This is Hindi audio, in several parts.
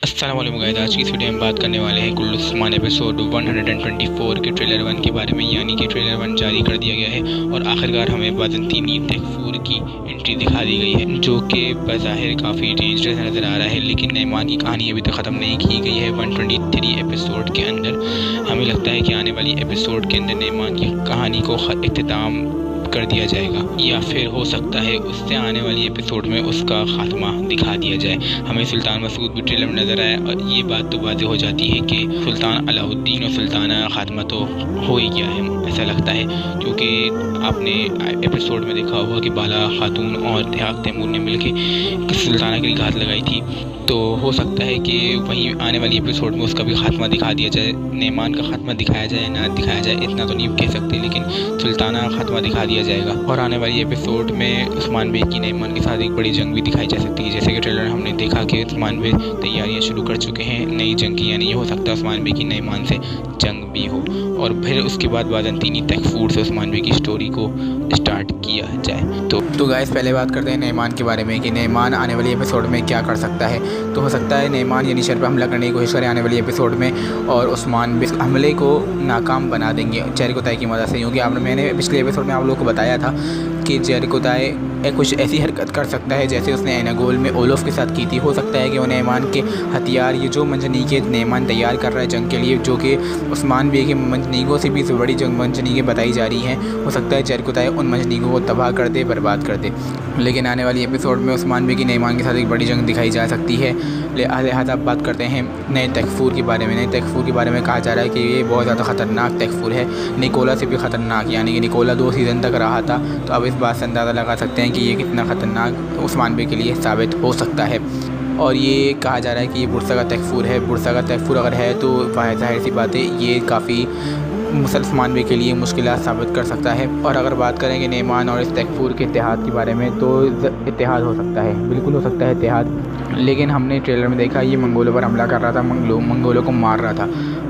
अस्सलाम वालेकुम गाइस, आज की इस वीडियो में बात करने वाले हैं कुल्लू उस्मान एपिसोड 124 के ट्रेलर 1 के बारे में। यानी कि ट्रेलर 1 जारी कर दिया गया है और आखिरकार हमें बाज़ंतीनी तैफूर की एंट्री दिखा दी गई है, जो कि बज़ाहिर काफ़ी डेंजरस नज़र आ रहा है। लेकिन नईमान की कहानी अभी तक ख़त्म नहीं की गई है। 123 एपिसोड के अंदर हमें लगता है कि आने वाली एपिसोड के अंदर नईमान की कहानी को इख्तिताम कर दिया जाएगा, या फिर हो सकता है उससे आने वाली एपिसोड में उसका खात्मा दिखा दिया जाए। हमें सुल्तान मसूद भी ट्रेलर में नज़र आया और ये बात तो वाज़ेह हो जाती है कि सुल्तान अलाउद्दीन और सुल्ताना खात्मा तो हो ही गया है, ऐसा लगता है। क्योंकि आपने एपिसोड में देखा होगा कि बाला खातून और तिहाक तैमूर ने मिलकर सुल्ताना के लिए घात लगाई थी, तो हो सकता है कि वहीं आने वाली एपिसोड में उसका भी खात्मा दिखा दिया जाए। नईमान का खात्मा दिखाया जाए ना दिखाया जाए इतना तो नहीं कह सकते, लेकिन सुल्ताना का खात्मा दिखा दिया जाएगा। और आने वाली एपिसोड में उस्मान बे की नईमान के साथ एक बड़ी जंग भी दिखाई जा सकती है। जैसे कि ट्रेलर हमने देखा कि उस्मान बे तैयारियां शुरू कर चुके हैं नई जंग की, यानी ये हो सकता है उस्मान बे की नईमान से जंग भी हो और फिर उसके बाद बाज़ंतीनी तैफूर से उस्मान बे की स्टोरी को स्टार्ट किया जाए। तो गाइस, पहले बात करते हैं नईमान के बारे में कि नईमान आने वाली एपिसोड में क्या कर सकता है। तो हो सकता है नईमान यानी शर पर हमला करने की कोशिश करे आने वाली एपिसोड में और उस्मान बे हमले को नाकाम बना देंगे जेरिको ताई की मदद से। क्योंकि मैंने पिछले एपिसोड में आप लोगों को बताया था कि जेरिको ताई कुछ ऐसी हरकत कर सकता है जैसे उसने एनागोल में ओलोफ के साथ की थी। हो सकता है कि वो नईमान के हथियार ये जो मंजनीके नईमान तैयार कर रहा है जंग के लिए, जो कि उस्मान बे के मंजनीकों से भी बड़ी जंग मंजनीके बताई जा रही हैं, हो सकता है जेरिको ताई उन मंजनीकों को तबाह कर दे, बर्बाद कर दे। लेकिन आने वाली एपिसोड में उस्मान बे की नईमान के साथ एक बड़ी जंग दिखाई जा सकती है। लिहाजा अब बात करते हैं नए तैफूर के बारे में। नए तैफूर के बारे में कहा जा रहा है कि ये बहुत ज़्यादा ख़तरनाक तैफूर है, निकोला से भी ख़तरनाक। यानी कि निकोला 2 सीज़न तक रहा था, तो अब इस बात से अंदाज़ा लगा सकते हैं कि ये कितना ख़तरनाक उस्मान बे के लिए साबित हो सकता है। और ये कहा जा रहा है कि ये बुरसा का तैफूर है। बुरसा का तैफूर अगर है तो ज़ाहिर सी बात है ये काफ़ी उस्मान बे के लिए मुश्किलात साबित कर सकता है। और अगर बात करें कि नईमान और इस तैफूर के इत्तेहाद के बारे में, तो इत्तेहाद हो सकता है, बिल्कुल हो सकता है इत्तेहाद। लेकिन हमने ट्रेलर में देखा ये मंगोलों पर हमला कर रहा था, मंगोलों को मार रहा था।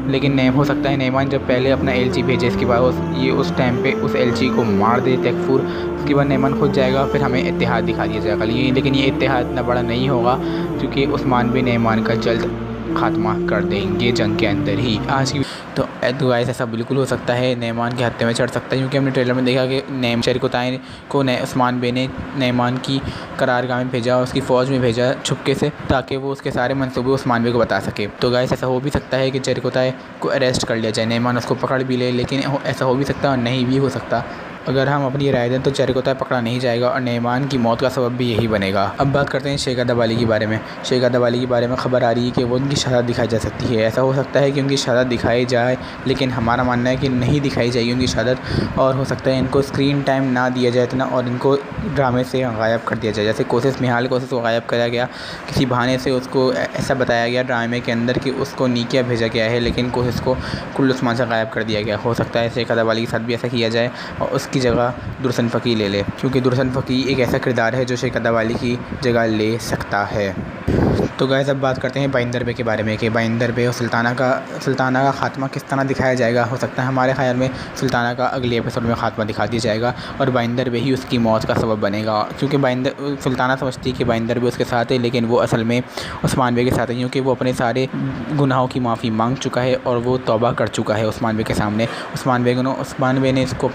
लेकिन हो सकता है नईमान जब पहले अपना एलची भेजे, इसके बाद ये उस टाइम पे उस एलची को मार दे तैफूर, उसके बाद नईमान खुद जाएगा, फिर हमें इत्तेहाद दिखा दिया जाएगा। लेकिन ये इत्तेहाद इतना बड़ा नहीं होगा क्योंकि उस्मान बे नईमान का जल्द खात्मा कर देंगे जंग के अंदर ही। आज की तो गाइस ऐसा बिल्कुल हो सकता है, नईमान के हत्थे में चढ़ सकता है। क्योंकि हमने ट्रेलर में देखा कि जेरिको ताई को उस्मान बे ने नईमान की करारगाह में भेजा, उसकी फ़ौज में भेजा छुपके से, ताकि वो उसके सारे मंसूबे उस्मान बे को बता सके। तो गाइस ऐसा हो भी सकता है कि जेरिको ताई को अरेस्ट कर लिया जाए, नईमान उसको पकड़ भी ले। लेकिन ऐसा हो भी सकता है और नहीं भी हो सकता। अगर हम अपनी राय दें तो जेरिको ताई पकड़ा नहीं जाएगा और नईमान की मौत का सबब भी यही बनेगा। अब बात करते हैं शेखज़ादा वाली के बारे में। शेखज़ादा वाली के बारे में ख़बर आ रही है कि वो उनकी शहादत दिखाई जा सकती है। ऐसा हो सकता है कि उनकी शहादत दिखाई जाए, लेकिन हमारा मानना है कि नहीं दिखाई जाएगी उनकी शहादत। और हो सकता है इनको स्क्रीन टाइम ना दिया जाए इतना और इनको ड्रामे से गायब कर दिया जाए। जैसे निहाल कोशिश को गायब करा गया, किसी बहाने से उसको ऐसा बताया गया ड्रामे के अंदर कि उसको नीकिया भेजा गया है, लेकिन कोशिश को कुल्लू उस्मान से गायब कर दिया गया। हो सकता है शेखज़ादा वाली के साथ भी ऐसा किया जाए और की जगह दुर्सन फ़की ले ले, क्योंकि दुर्सन फ़की एक ऐसा किरदार है जो शेखज़ादा वाली की जगह ले सकता है। तो गाइस अब बात करते हैं बाइंदर बे के बारे में कि बाइंदर बे और सुल्ताना का खात्मा किस तरह दिखाया जाएगा। हो सकता है हमारे ख़्याल में सुल्ताना का अगले एपिसोड में खात्मा दिखा दिया जाएगा और बाइंदर बे ही उसकी मौत का सबब बनेगा। क्योंकि सुल्ताना समझती है कि बाइंदर बे उसके साथ है, लेकिन वो असल में उस्मान बे के साथ है, क्योंकि वो अपने सारे गुनाहों की माफ़ी मांग चुका है और वो तौबा कर चुका है उस्मान बे के सामने। उस्मान बे ने इसको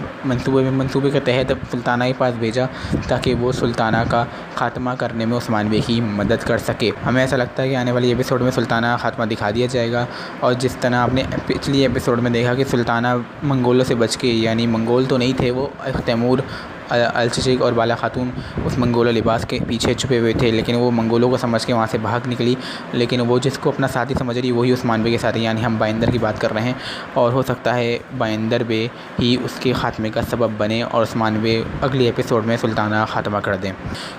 मंसूबे के तहत सुल्ताना के पास भेजा ताकि वो सुल्ताना का खात्मा करने में उस्मान बे की मदद कर सके। हमें ऐसा लगता है कि आने वाली एपिसोड में सुल्ताना का खात्मा दिखा दिया जाएगा। और जिस तरह आपने पिछली एपिसोड में देखा कि सुल्ताना मंगोलों से बच के, यानी मंगोल तो नहीं थे वो, तैमूर अलचिशिक और बाला खातून उस मंगोला लिबास के पीछे छुपे हुए थे, लेकिन वो मंगोलों को समझ के वहाँ से भाग निकली। लेकिन वो जिसको अपना साथी समझ रही वही उस्मान बे के साथ है, यानी हम बाइंदर की बात कर रहे हैं। और हो सकता है बाइंदर बे ही उसके खात्मे का सबब बने और उस्मान बे अगली एपिसोड में सुल्ताना का खात्मा कर दें।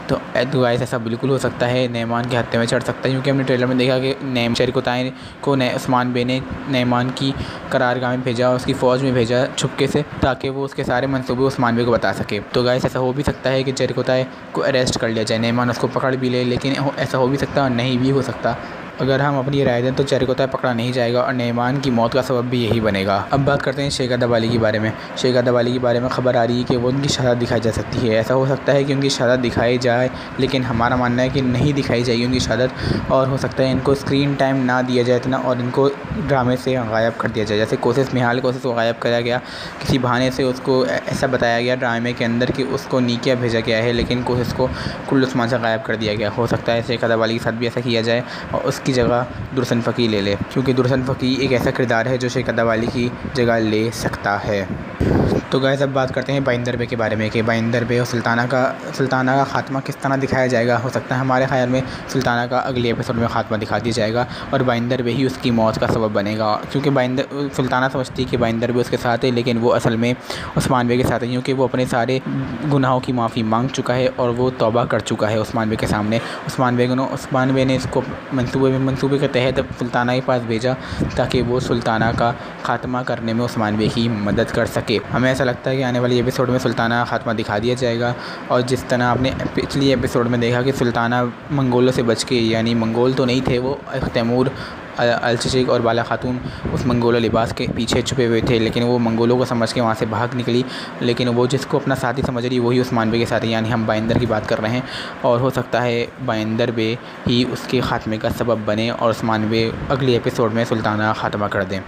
तो गाइस ऐसा बिल्कुल हो सकता है, नईमान के हत्थे में चढ़ सकता है। क्योंकि हमने ट्रेलर में देखा कि जेरिको ताई को उस्मान बे ने नईमान की करारगाह में भेजा, उसकी फ़ौज में भेजा छुपके से, ताकि वो उसके सारे मंसूबे उस्मान बे को बता सके। तो गाइस ऐसा हो भी सकता है कि जेरिको ताई को अरेस्ट कर लिया जाए, नईमान उसको पकड़ भी ले। लेकिन ऐसा हो भी सकता है और नहीं भी हो सकता। अगर हम अपनी राय दें तो चरिकोता पकड़ा नहीं जाएगा और नईमान की मौत का सबब भी यही बनेगा। अब बात करते हैं शेखर अब्दाली के बारे में। शेखर अब्दाली के बारे में खबर आ रही है कि वो उनकी शहादत दिखाई जा सकती है। ऐसा हो सकता है कि उनकी शहादत दिखाई जाए, लेकिन हमारा मानना है कि नहीं दिखाई जाएगी उनकी शहादत, और हो सकता है इनको स्क्रीन टाइम ना दिया जाए इतना और इनको ड्रामे से गायब कर दिया जाए। जैसे कोशिश को गायब करा गया, किसी बहाने से उसको ऐसा बताया गया ड्रामे के अंदर कि उसको नीकिया भेजा गया है, लेकिन कोशिश को कुल्लू उस्मान से गायब कर दिया गया। हो सकता है शेखर अब्दाली के साथ भी ऐसा किया जाए और उसकी जगह दुर्सन फ़की ले ले, क्योंकि दुर्सन फ़की एक ऐसा किरदार है जो शेखर अब्दाली की जगह ले सकता है। तो गाइस अब बात करते हैं बाइंदर बे के बारे में कि बाइंदर बे और सुल्ताना का ख़ात्मा किस तरह दिखाया जाएगा। हो सकता है हमारे ख़्याल में सुल्ताना का अगले एपिसोड में ख़ात्मा दिखा दिया जाएगा और बाइंदर बे ही उसकी मौत का सबब बनेगा, क्योंकि सुल्ताना समझती है कि बाइंदर बे उसके साथ है, लेकिन वो असल में उस्मान बे के साथ है, क्योंकि वो अपने सारे गुनाहों की माफ़ी मांग चुका है और वो तौबा कर चुका है उस्मान बे के सामने। उस्मान बे ने इसको मंसूबे के तहत सुल्ताना के पास भेजा ताकि वो सुल्ताना का ख़ात्मा करने में उस्मान बे की मदद कर सके। हमें ऐसा लगता है कि आने वाली एपिसोड में सुल्ताना का ख़ात्मा दिखा दिया जाएगा, और जिस तरह आपने पिछली एपिसोड में देखा कि सुल्ताना मंगोलों से बच के, यानी मंगोल तो नहीं थे वो, तैमूर, अलचिशिक और बाला खातून उस मंगोलो लिबास के पीछे छुपे हुए थे, लेकिन वो मंगोलों को समझ के वहाँ से भाग निकली। लेकिन वो जिसको अपना साथी समझ रही वही उस्मान बे के साथ है, यानी हम बाइंदर की बात कर रहे हैं, और हो सकता है बाइंदर बे ही उसके ख़ात्मे का सबब बने और उस्मान बे अगले एपिसोड में सुल्ताना ख़ात्मा कर दें।